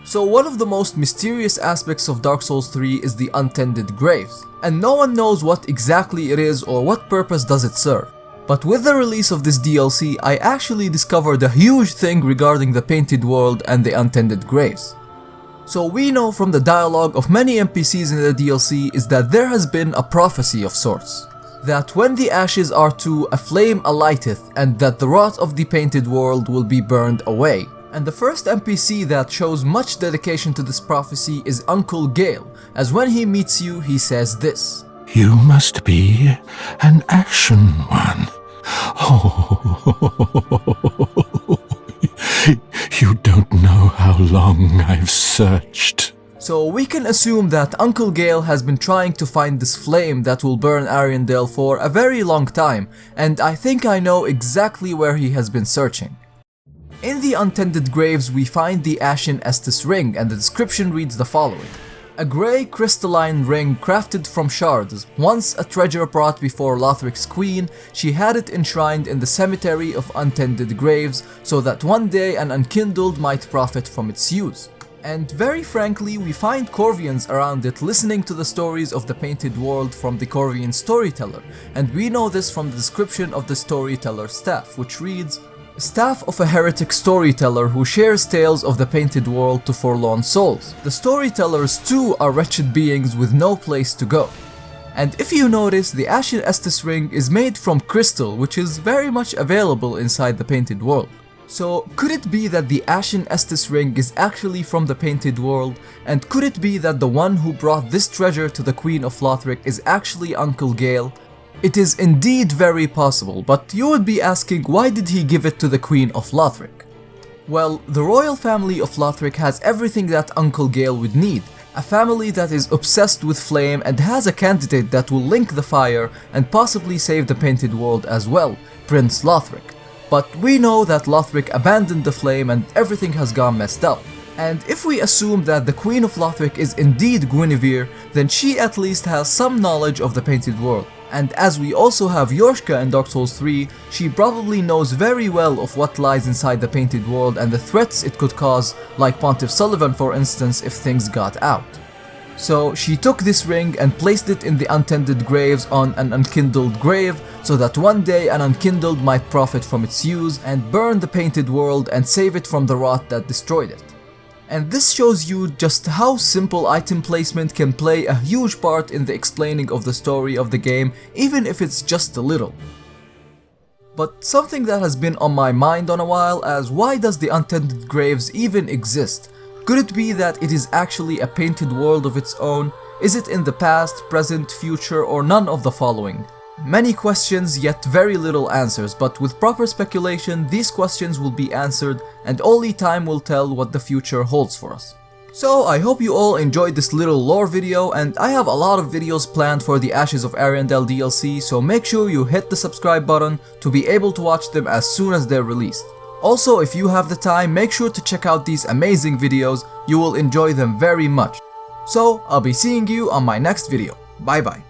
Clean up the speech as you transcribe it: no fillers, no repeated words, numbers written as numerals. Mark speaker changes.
Speaker 1: So one of the most mysterious aspects of Dark Souls 3 is the Untended Graves, and no one knows what exactly it is or what purpose does it serve. But with the release of this DLC, I actually discovered a huge thing regarding the Painted World and the Untended Graves. So we know from the dialogue of many NPCs in the DLC is that there has been a prophecy of sorts. That when the ashes are to a flame alighteth, and that the rot of the Painted World will be burned away. And the first NPC that shows much dedication to this prophecy is Uncle Gale, as when he meets you he says this.
Speaker 2: You must be an Ashen One. Oh, you don't know how long I've searched.
Speaker 1: So we can assume that Uncle Gale has been trying to find this flame that will burn Ariandel for a very long time, and I think I know exactly where he has been searching. In the Untended Graves we find the Ashen Estus ring, and the description reads the following. A grey crystalline ring crafted from shards, once a treasure brought before Lothric's queen, she had it enshrined in the cemetery of Untended Graves so that one day an unkindled might profit from its use. And very frankly, we find Corvians around it listening to the stories of the Painted World from the Corvian storyteller, and we know this from the description of the storyteller's staff, which reads, Staff of a heretic storyteller who shares tales of the Painted World to forlorn souls. The storytellers too are wretched beings with no place to go. And if you notice, the Ashen Estus ring is made from crystal, which is very much available inside the Painted World. So could it be that the Ashen Estus ring is actually from the Painted World, and could it be that the one who brought this treasure to the Queen of Lothric is actually Uncle Gale? It is indeed very possible, but you would be asking, why did he give it to the Queen of Lothric? Well, the royal family of Lothric has everything that Uncle Gale would need, a family that is obsessed with flame and has a candidate that will link the fire and possibly save the Painted World as well, Prince Lothric. But we know that Lothric abandoned the flame and everything has gone messed up. And if we assume that the Queen of Lothric is indeed Guinevere, then she at least has some knowledge of the Painted World. And as we also have Yorshka in Dark Souls 3, she probably knows very well of what lies inside the Painted World and the threats it could cause, like Pontiff Sullivan for instance, if things got out. So she took this ring and placed it in the Untended Graves on an unkindled grave, so that one day an unkindled might profit from its use and burn the Painted World and save it from the rot that destroyed it. And this shows you just how simple item placement can play a huge part in the explaining of the story of the game, even if it's just a little. But something that has been on my mind on a while as why does the Untended Graves even exist? Could it be that it is actually a painted world of its own? Is it in the past, present, future, or none of the following? Many questions, yet very little answers, but with proper speculation, these questions will be answered and only time will tell what the future holds for us. So I hope you all enjoyed this little lore video, and I have a lot of videos planned for the Ashes of Ariandel DLC, so make sure you hit the subscribe button to be able to watch them as soon as they're released. Also, if you have the time, make sure to check out these amazing videos, you will enjoy them very much. So I'll be seeing you on my next video. Bye bye.